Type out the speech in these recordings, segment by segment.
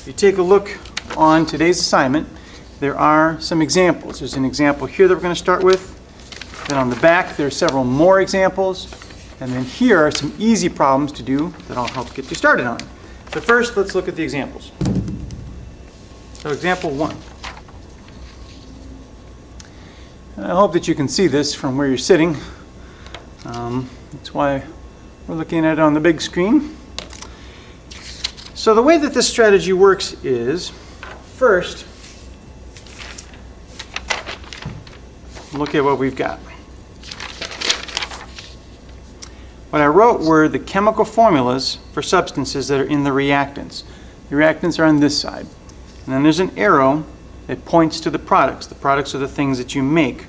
If you take a look on today's assignment, there are some examples. There's an example here that we're going to start with. Then on the back, there are several more examples. And then here are some easy problems to do that I'll help get you started on. But first, let's look at the examples. So example 1. I hope that you can see this from where you're sitting. That's why we're looking at it on the big screen. So the way that this strategy works is, first, look at what we've got. What I wrote were the chemical formulas for substances that are in the reactants. The reactants are on this side. And then there's an arrow that points to the products. The products are the things that you make.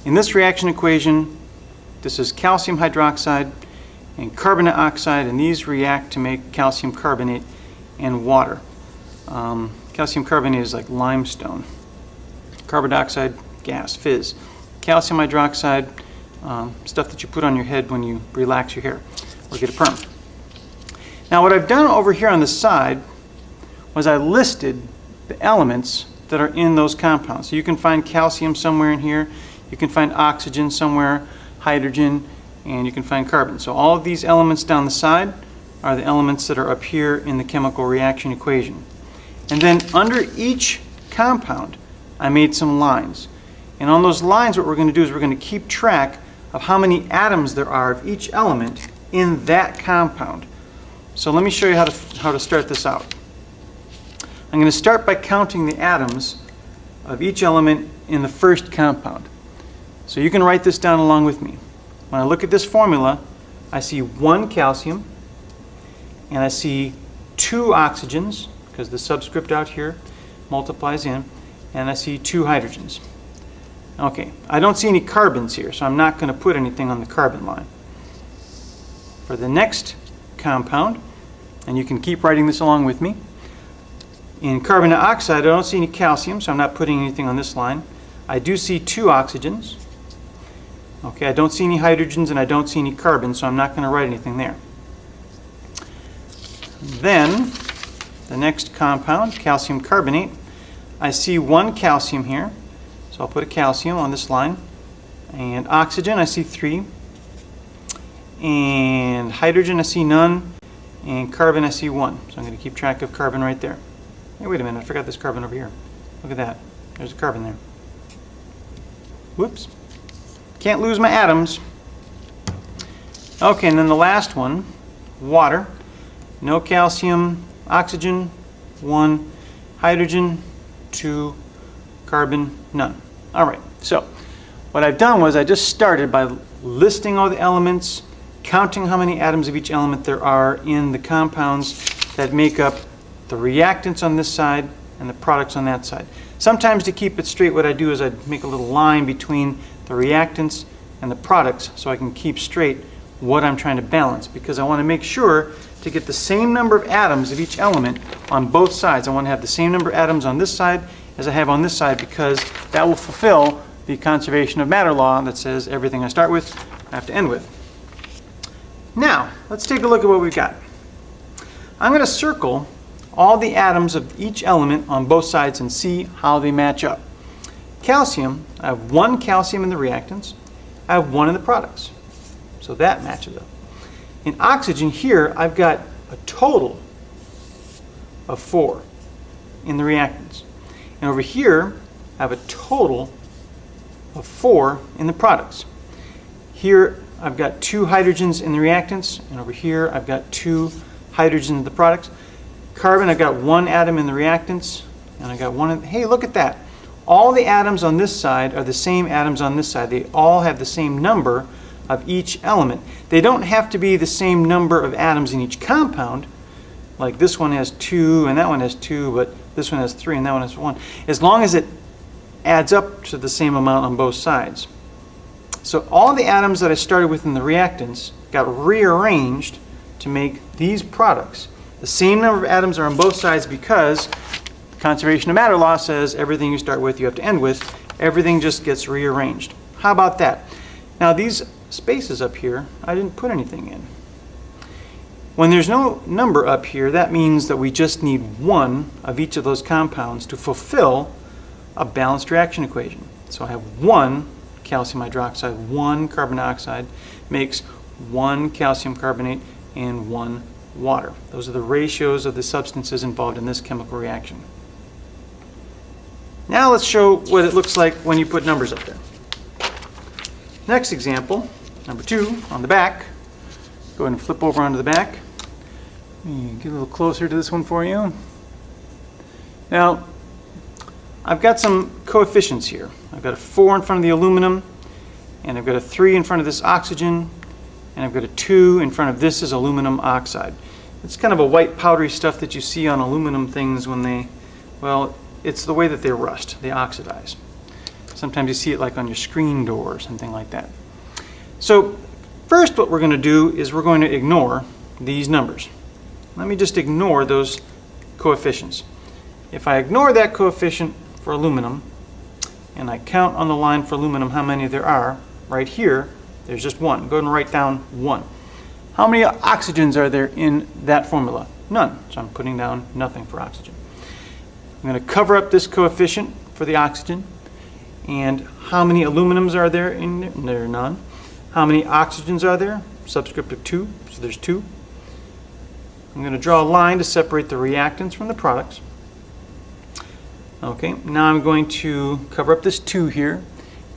In this reaction equation, this is calcium hydroxide and carbon dioxide, and these react to make calcium carbonate and water. Calcium carbonate is like limestone. Carbon dioxide, gas, fizz. Calcium hydroxide, stuff that you put on your head when you relax your hair or get a perm. Now what I've done over here on the side was I listed the elements that are in those compounds. So you can find calcium somewhere in here, you can find oxygen somewhere, hydrogen, and you can find carbon. So all of these elements down the side are the elements that are up here in the chemical reaction equation. And then under each compound, I made some lines. And on those lines, what we're going to do is we're going to keep track of how many atoms there are of each element in that compound. So let me show you how to start this out. I'm going to start by counting the atoms of each element in the first compound. So you can write this down along with me. When I look at this formula, I see 1 calcium, and I see 2 oxygens, because the subscript out here multiplies in, and I see 2 hydrogens. Okay, I don't see any carbons here, so I'm not going to put anything on the carbon line. For the next compound, and you can keep writing this along with me, in carbon dioxide, I don't see any calcium, so I'm not putting anything on this line. I do see 2 oxygens. Okay, I don't see any hydrogens and I don't see any carbons, so I'm not going to write anything there. Then, the next compound, calcium carbonate, I see 1 calcium here, so I'll put a calcium on this line. And oxygen, I see 3. And hydrogen, I see none. And carbon, I see 1. So I'm going to keep track of carbon right there. Hey, wait a minute, I forgot this carbon over here. Look at that. There's a carbon there. Whoops. Can't lose my atoms. Okay, and then the last one, water. No calcium, oxygen, 1, hydrogen, 2, carbon, none. All right, so what I've done was I just started by listing all the elements, counting how many atoms of each element there are in the compounds that make up the reactants on this side and the products on that side. Sometimes to keep it straight, what I do is I make a little line between the reactants and the products so I can keep straight what I'm trying to balance, because I want to make sure to get the same number of atoms of each element on both sides. I want to have the same number of atoms on this side as I have on this side, because that will fulfill the conservation of matter law that says everything I start with, I have to end with. Now, let's take a look at what we've got. I'm going to circle all the atoms of each element on both sides and see how they match up. Calcium, I have 1 calcium in the reactants, I have 1 in the products. So that matches up. In oxygen here, I've got a total of 4 in the reactants. And over here, I have a total of 4 in the products. Here, I've got 2 hydrogens in the reactants, and over here, I've got 2 hydrogens in the products. Carbon, I've got 1 atom in the reactants, and I got 1 in, hey, look at that. All the atoms on this side are the same atoms on this side. They all have the same number of each element. They don't have to be the same number of atoms in each compound. Like this one has 2 and that one has 2, but this one has 3 and that one has 1. As long as it adds up to the same amount on both sides. So all the atoms that I started with in the reactants got rearranged to make these products. The same number of atoms are on both sides because conservation of matter law says everything you start with you have to end with. Everything just gets rearranged. How about that? Now these spaces up here, I didn't put anything in. When there's no number up here, that means that we just need one of each of those compounds to fulfill a balanced reaction equation. So I have one calcium hydroxide, one carbon dioxide makes one calcium carbonate and one water. Those are the ratios of the substances involved in this chemical reaction. Now let's show what it looks like when you put numbers up there. Next example, number 2, on the back. Go ahead and flip over onto the back. Get a little closer to this one for you. Now, I've got some coefficients here. I've got a 4 in front of the aluminum, and I've got a 3 in front of this oxygen, and I've got a 2 in front of this is aluminum oxide. It's kind of a white powdery stuff that you see on aluminum things when they, well, it's the way that they rust, they oxidize. Sometimes you see it like on your screen door or something like that. So first what we're going to do is we're going to ignore these numbers. Let me just ignore those coefficients. If I ignore that coefficient for aluminum and I count on the line for aluminum how many there are, right here there's just one. Go ahead and write down 1. How many oxygens are there in that formula? None. So I'm putting down nothing for oxygen. I'm going to cover up this coefficient for the oxygen. And how many aluminums are there in there? There are none. How many oxygens are there? Subscript of 2, so there's 2. I'm going to draw a line to separate the reactants from the products. Okay, now I'm going to cover up this 2 here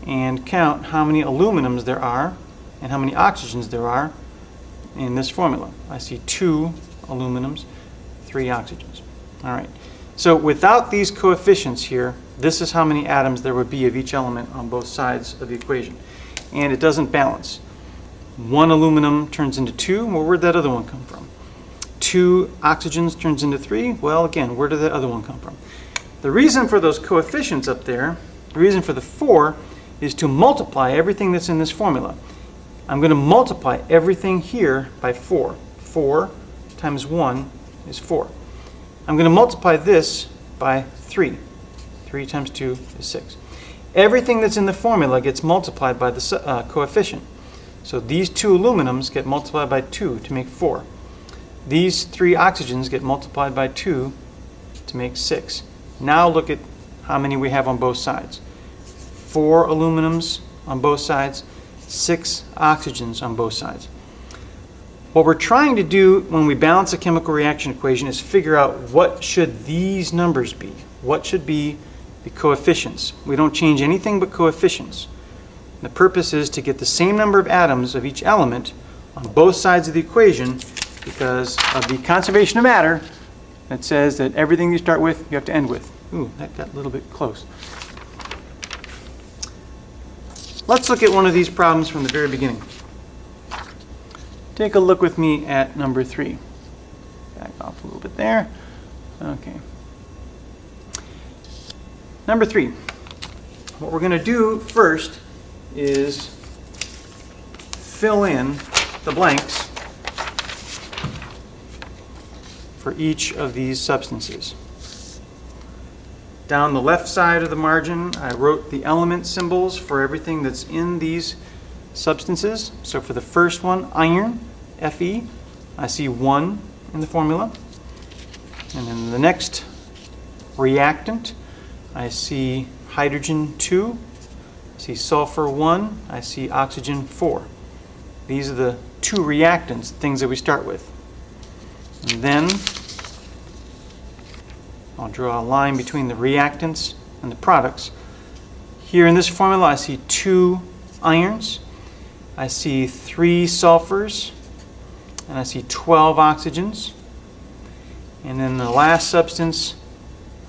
and count how many aluminums there are and how many oxygens there are in this formula. I see 2 aluminums, 3 oxygens. All right, so without these coefficients here, this is how many atoms there would be of each element on both sides of the equation. And it doesn't balance. 1 aluminum turns into 2. Well, where'd that other one come from? 2 oxygens turns into 3. Well, again, where did that other one come from? The reason for those coefficients up there, the reason for the 4, is to multiply everything that's in this formula. I'm going to multiply everything here by 4. 4 times 1 is 4. I'm going to multiply this by 3. 3 times 2 is 6. Everything that's in the formula gets multiplied by the coefficient. So these 2 aluminums get multiplied by 2 to make 4. These 3 oxygens get multiplied by 2 to make 6. Now look at how many we have on both sides. 4 aluminums on both sides, 6 oxygens on both sides. What we're trying to do when we balance a chemical reaction equation is figure out what should these numbers be. What should be the coefficients? We don't change anything but coefficients. The purpose is to get the same number of atoms of each element on both sides of the equation because of the conservation of matter that says that everything you start with, you have to end with. Ooh, that got a little bit close. Let's look at one of these problems from the very beginning. Take a look with me at number 3. Back off a little bit there. Okay. Number 3. What we're going to do first is fill in the blanks for each of these substances. Down the left side of the margin, I wrote the element symbols for everything that's in these substances. So for the first one, iron, Fe, I see 1 in the formula. And then the next reactant, I see hydrogen 2, I see sulfur 1, I see oxygen 4. These are the 2 reactants, things that we start with. And then I'll draw a line between the reactants and the products. Here in this formula I see 2 irons, I see 3 sulfurs, and I see 12 oxygens. And then the last substance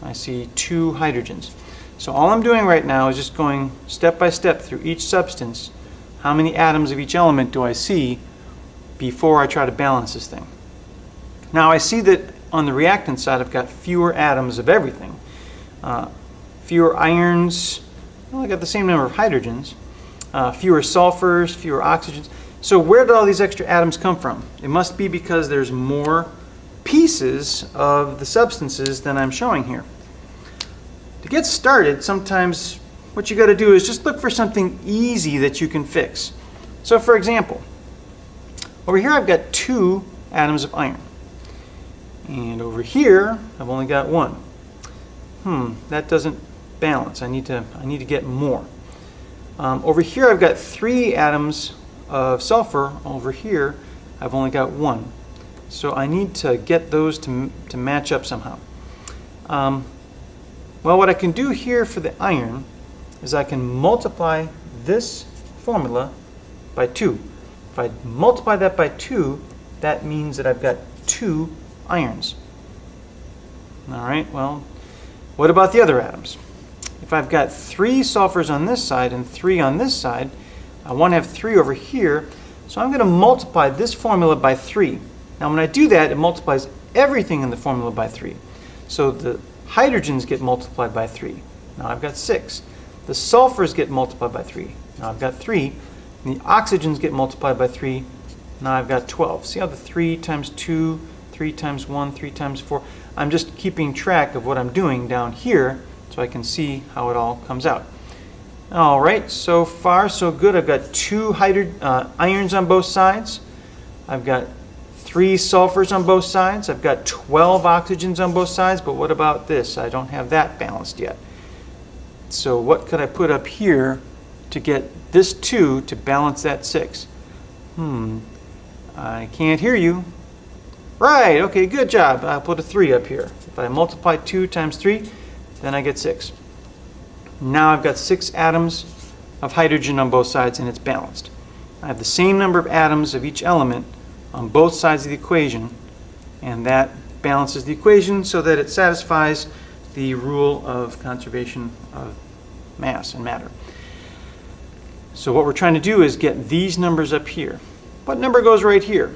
I see 2 hydrogens. So all I'm doing right now is just going step by step through each substance. How many atoms of each element do I see before I try to balance this thing? Now I see that on the reactant side I've got fewer atoms of everything. Fewer irons, well, I got the same number of hydrogens. Fewer sulfurs, fewer oxygens. So where did all these extra atoms come from? It must be because there's more pieces of the substances than I'm showing here. To get started, sometimes what you got to do is just look for something easy that you can fix. So for example, over here I've got 2 atoms of iron. And over here, I've only got 1. That doesn't balance. I need to get more. Over here, I've got 3 atoms of sulfur. Over here, I've only got 1. So I need to get those to match up somehow. Well, what I can do here for the iron is I can multiply this formula by 2. If I multiply that by 2, that means that I've got 2 irons. All right, well, what about the other atoms? If I've got 3 sulfurs on this side and 3 on this side, I want to have 3 over here, so I'm going to multiply this formula by 3. Now when I do that, it multiplies everything in the formula by 3. So the hydrogens get multiplied by 3. Now I've got 6. The sulfurs get multiplied by 3. Now I've got 3. And the oxygens get multiplied by 3. Now I've got 12. See how the 3 times 2, 3 times 1, 3 times 4. I'm just keeping track of what I'm doing down here so I can see how it all comes out. All right, so far so good. I've got 2 irons on both sides. I've got 3 sulfurs on both sides. I've got 12 oxygens on both sides, but what about this? I don't have that balanced yet. So what could I put up here to get this 2 to balance that 6? I can't hear you. Right, okay, good job. I'll put a 3 up here. If I multiply 2 times 3, then I get 6. Now I've got 6 atoms of hydrogen on both sides and it's balanced. I have the same number of atoms of each element on both sides of the equation, and that balances the equation so that it satisfies the rule of conservation of mass and matter. So what we're trying to do is get these numbers up here. What number goes right here?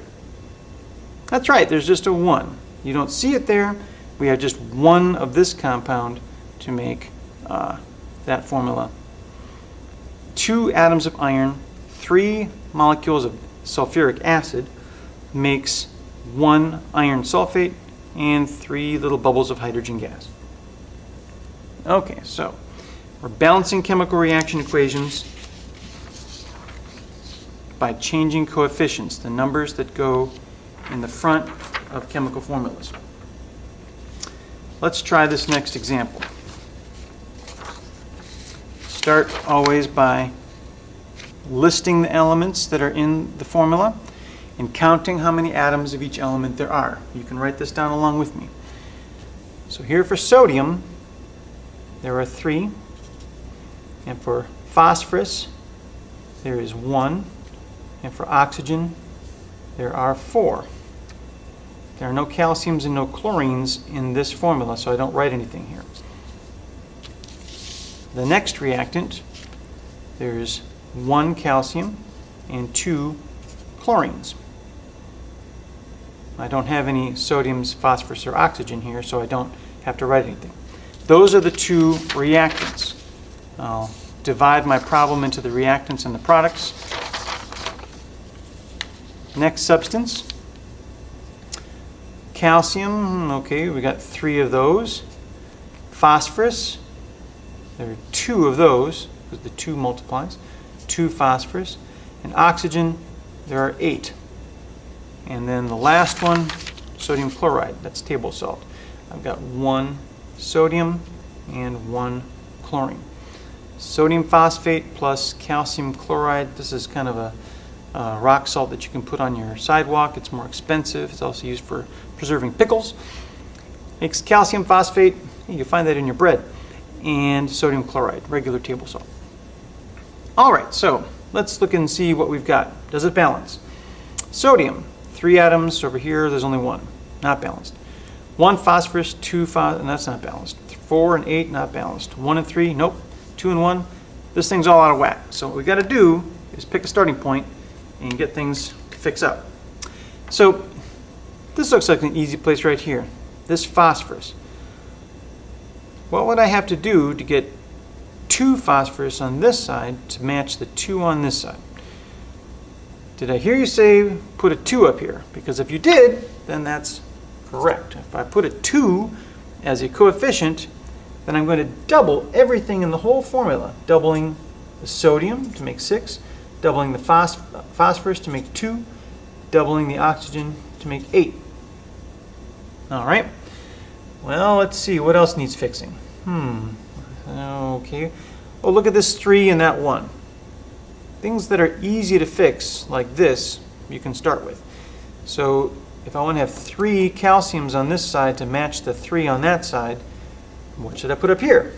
That's right, there's just a 1. You don't see it there. We have just 1 of this compound to make that formula. 2 atoms of iron, 3 molecules of sulfuric acid makes 1 iron sulfate and 3 little bubbles of hydrogen gas. Okay, so we're balancing chemical reaction equations by changing coefficients, the numbers that go in the front of chemical formulas. Let's try this next example. Start always by listing the elements that are in the formula and counting how many atoms of each element there are. You can write this down along with me. So here for sodium, there are 3. And for phosphorus, there is 1. And for oxygen, there are 4. There are no calciums and no chlorines in this formula, so I don't write anything here. The next reactant, there's 1 calcium and 2 chlorines. I don't have any sodiums, phosphorus, or oxygen here, so I don't have to write anything. Those are the 2 reactants. I'll divide my problem into the reactants and the products. Next substance, calcium, okay, we got 3 of those. Phosphorus, there are 2 of those, because the 2 multiplies. 2 phosphorus. And oxygen, there are 8. And then the last one, sodium chloride, that's table salt. I've got 1 sodium and 1 chlorine. Sodium phosphate plus calcium chloride, this is kind of a rock salt that you can put on your sidewalk. It's more expensive. It's also used for preserving pickles. Makes calcium phosphate. You find that in your bread. And sodium chloride, regular table salt. All right, so let's look and see what we've got. Does it balance? Sodium, 3 atoms over here. There's only 1, not balanced. 1 phosphorus, 2 and that's not balanced. 4 and 8, not balanced. 1 and 3, nope. 2 and 1, this thing's all out of whack. So what we got to do is pick a starting point and get things to fix up. So this looks like an easy place right here. This phosphorus. What would I have to do to get 2 phosphorus on this side to match the 2 on this side? Did I hear you say put a 2 up here? Because if you did, then that's correct. If I put a 2 as a coefficient, then I'm going to double everything in the whole formula. Doubling the sodium to make 6, doubling the phosphorus to make 2, doubling the oxygen to make 8. All right. Well, let's see. What else needs fixing? Okay. Oh, look at this 3 and that 1. Things that are easy to fix, like this, you can start with. So if I want to have 3 calciums on this side to match the 3 on that side, what should I put up here?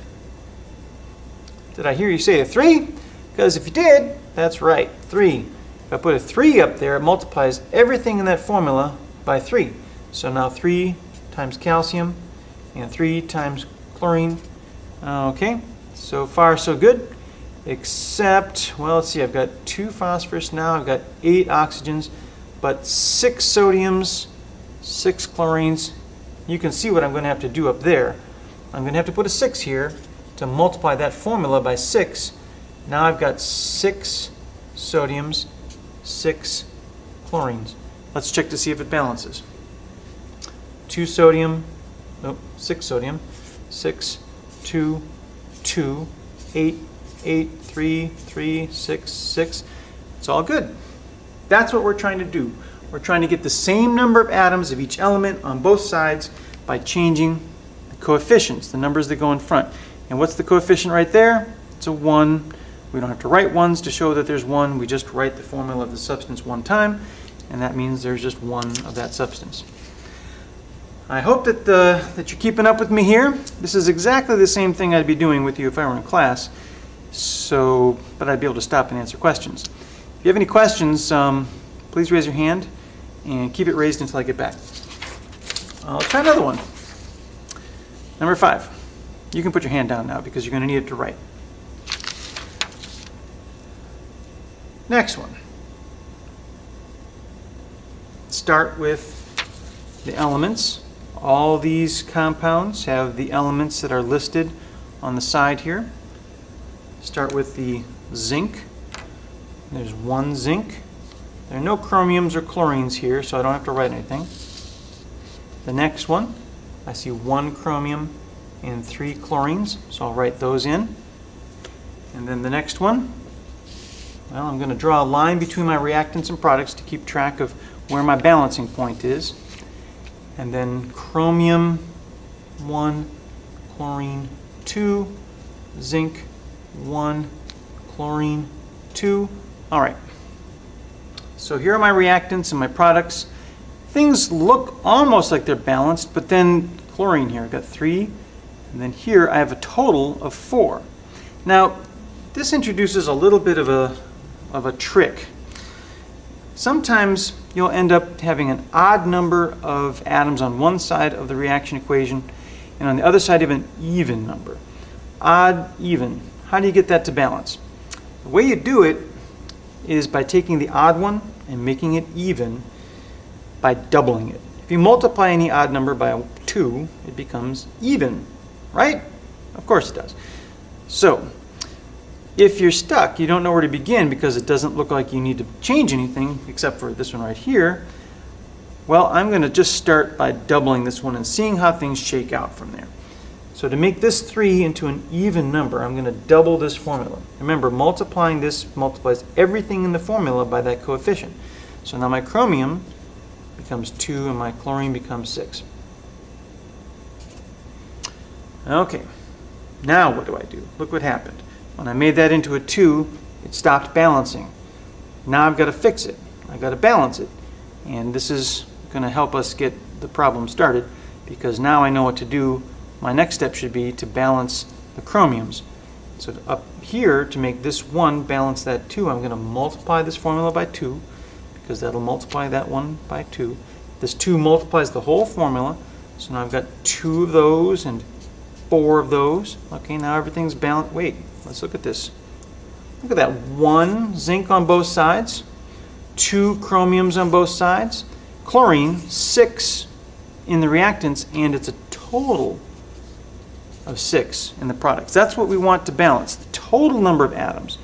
Did I hear you say a 3? Because if you did, that's right, 3. If I put a 3 up there, it multiplies everything in that formula by 3. So now 3 times calcium and 3 times chlorine. Okay, so far so good. Except, well, let's see, I've got 2 phosphorus now, I've got 8 oxygens, but 6 sodiums, 6 chlorines. You can see what I'm going to have to do up there. I'm going to have to put a 6 here to multiply that formula by 6. Now I've got 6 sodiums, 6 chlorines. Let's check to see if it balances. 2 sodium, nope, 6 sodium, 6, 2, 2, 8, 8, 3, 3, 6, 6. It's all good. That's what we're trying to do. We're trying to get the same number of atoms of each element on both sides by changing the coefficients, the numbers that go in front. And what's the coefficient right there? It's a 1. We don't have to write 1s to show that there's 1. We just write the formula of the substance one time, and that means there's just 1 of that substance. I hope that you're keeping up with me here. This is exactly the same thing I'd be doing with you if I were in class, but I'd be able to stop and answer questions. If you have any questions, please raise your hand and keep it raised until I get back. I'll try another one. Number 5. You can put your hand down now because you're going to need it to write. Next one. Start with the elements. All these compounds have the elements that are listed on the side here. Start with the zinc. There's 1 zinc. There are no chromiums or chlorines here, so I don't have to write anything. The next one, I see 1 chromium and 3 chlorines, so I'll write those in. And then the next one, well, I'm going to draw a line between my reactants and products to keep track of where my balancing point is. And then chromium 1, chlorine 2, zinc 1, chlorine 2. All right. So here are my reactants and my products. Things look almost like they're balanced, but then chlorine here, I've got 3, and then here I have a total of 4. Now, this introduces a little bit of a trick. Sometimes you'll end up having an odd number of atoms on one side of the reaction equation, and on the other side you have an even number. Odd, even. How do you get that to balance? The way you do it is by taking the odd one and making it even by doubling it. If you multiply any odd number by 2, it becomes even, right? Of course it does. So, if you're stuck, you don't know where to begin because it doesn't look like you need to change anything except for this one right here, well, I'm going to just start by doubling this one and seeing how things shake out from there. So to make this 3 into an even number, I'm going to double this formula. Remember, multiplying this multiplies everything in the formula by that coefficient. So now my chromium becomes 2 and my chlorine becomes 6. Okay, now what do I do? Look what happened. When I made that into a 2, it stopped balancing. Now I've got to fix it. I've got to balance it. And this is going to help us get the problem started because now I know what to do. My next step should be to balance the chromiums. So up here, to make this 1 balance that 2, I'm going to multiply this formula by 2 because that'll multiply that 1 by 2. This 2 multiplies the whole formula. So now I've got 2 of those and 4 of those. Okay, now everything's balanced. Wait, let's look at this. Look at that. 1 zinc on both sides, 2 chromiums on both sides, chlorine, 6 in the reactants, and it's a total of 6 in the products. That's what we want to balance, the total number of atoms.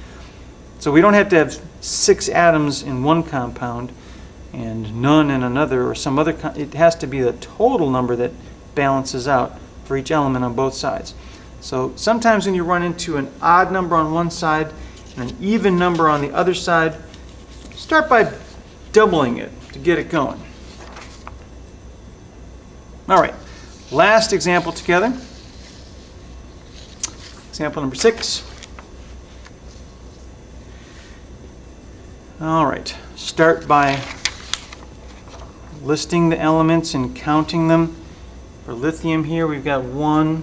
So we don't have to have 6 atoms in one compound and none in another or some other. It has to be the total number that balances out for each element on both sides. So sometimes when you run into an odd number on one side and an even number on the other side, start by doubling it to get it going. All right, last example together. Example number 6. All right, start by listing the elements and counting them. For lithium here, we've got 1.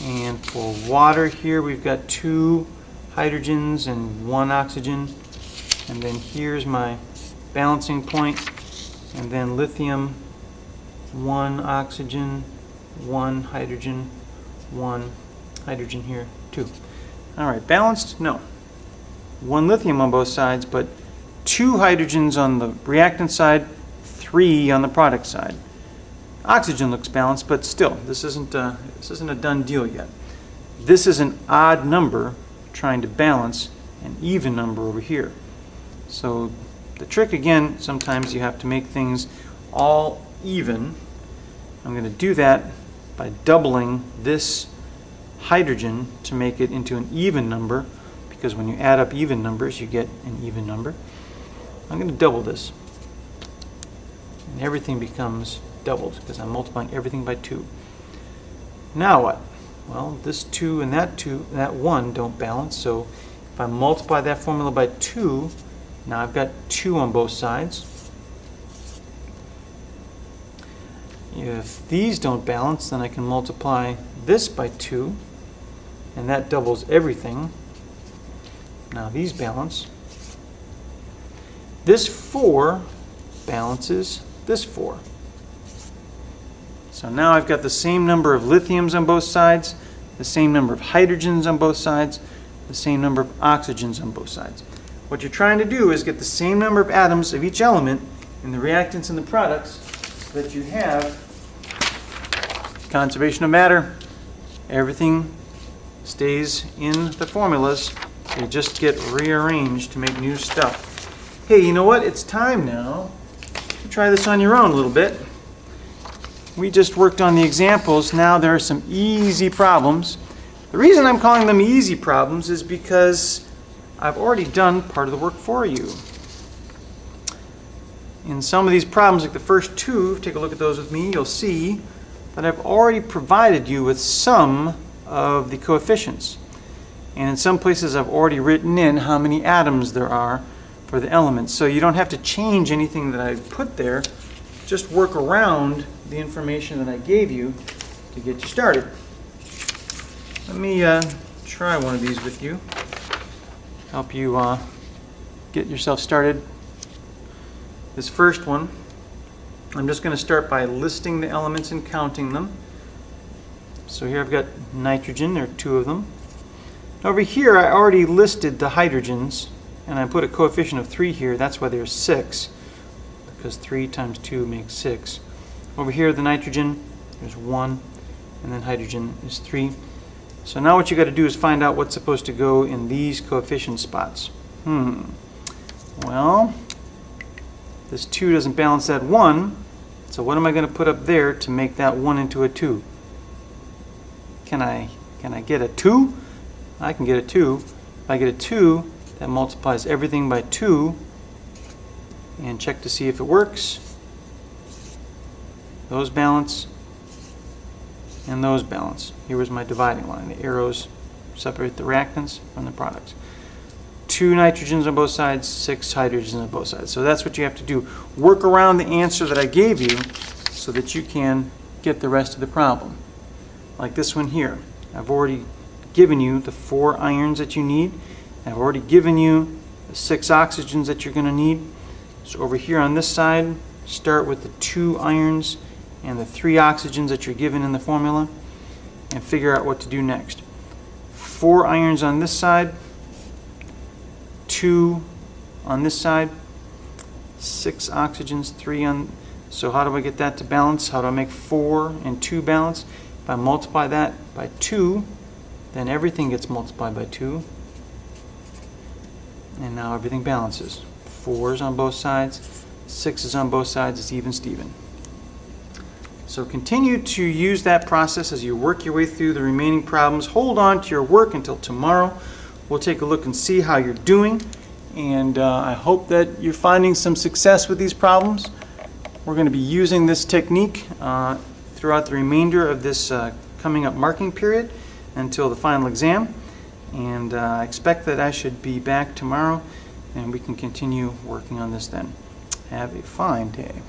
And for water here, we've got 2 hydrogens and 1 oxygen. And then here's my balancing point. And then lithium, 1 oxygen, 1 hydrogen, 1 hydrogen here, 2. All right, balanced? No. 1 lithium on both sides, but 2 hydrogens on the reactant side, 3 on the product side. Oxygen looks balanced, but still, this isn't a done deal yet. This is an odd number trying to balance an even number over here. So the trick again, sometimes you have to make things all even. I'm going to do that by doubling this hydrogen to make it into an even number, because when you add up even numbers, you get an even number. I'm going to double this. And everything becomes doubled because I'm multiplying everything by 2. Now what? Well, this 2 and that 1 don't balance, so if I multiply that formula by 2, now I've got 2 on both sides. If these don't balance, then I can multiply this by 2, and that doubles everything. Now these balance. This 4 balances this 4. So now I've got the same number of lithiums on both sides, the same number of hydrogens on both sides, the same number of oxygens on both sides. What you're trying to do is get the same number of atoms of each element in the reactants and the products so that you have conservation of matter. Everything stays in the formulas. They just get rearranged to make new stuff. Hey, you know what? It's time now to try this on your own a little bit. We just worked on the examples. Now there are some easy problems. The reason I'm calling them easy problems is because I've already done part of the work for you. In some of these problems, like the first 2, take a look at those with me, you'll see that I've already provided you with some of the coefficients. And in some places I've already written in how many atoms there are for the elements. So you don't have to change anything that I put there. Just work around the information that I gave you to get you started. Let me try one of these with you. Help you get yourself started. This first one, I'm just going to start by listing the elements and counting them. So here I've got nitrogen, there are 2 of them. Over here I already listed the hydrogens, and I put a coefficient of 3 here. That's why there's 6, because 3 times 2 makes 6. Over here the nitrogen, there's 1, and then hydrogen is 3. So now what you got to do is find out what's supposed to go in these coefficient spots. Well, this 2 doesn't balance that 1, so what am I going to put up there to make that 1 into a 2? Can I get a 2? I can get a 2. If I get a 2, that multiplies everything by 2, and check to see if it works. Those balance, and those balance. Here was my dividing line. The arrows separate the reactants from the products. 2 nitrogens on both sides, 6 hydrogens on both sides. So that's what you have to do. Work around the answer that I gave you so that you can get the rest of the problem. Like this one here. I've already given you the 4 irons that you need. I've already given you the 6 oxygens that you're going to need. So over here on this side, start with the 2 irons and the 3 oxygens that you're given in the formula and figure out what to do next. 4 irons on this side, 2 on this side, 6 oxygens, 3 on. So how do I get that to balance? How do I make 4 and 2 balance? If I multiply that by 2, then everything gets multiplied by 2. And now everything balances. 4 is on both sides, 6 is on both sides, it's even Steven. So continue to use that process as you work your way through the remaining problems. Hold on to your work until tomorrow. We'll take a look and see how you're doing. And I hope that you're finding some success with these problems. we're going to be using this technique throughout the remainder of this coming up marking period until the final exam. And I expect that I should be back tomorrow and we can continue working on this then. Have a fine day.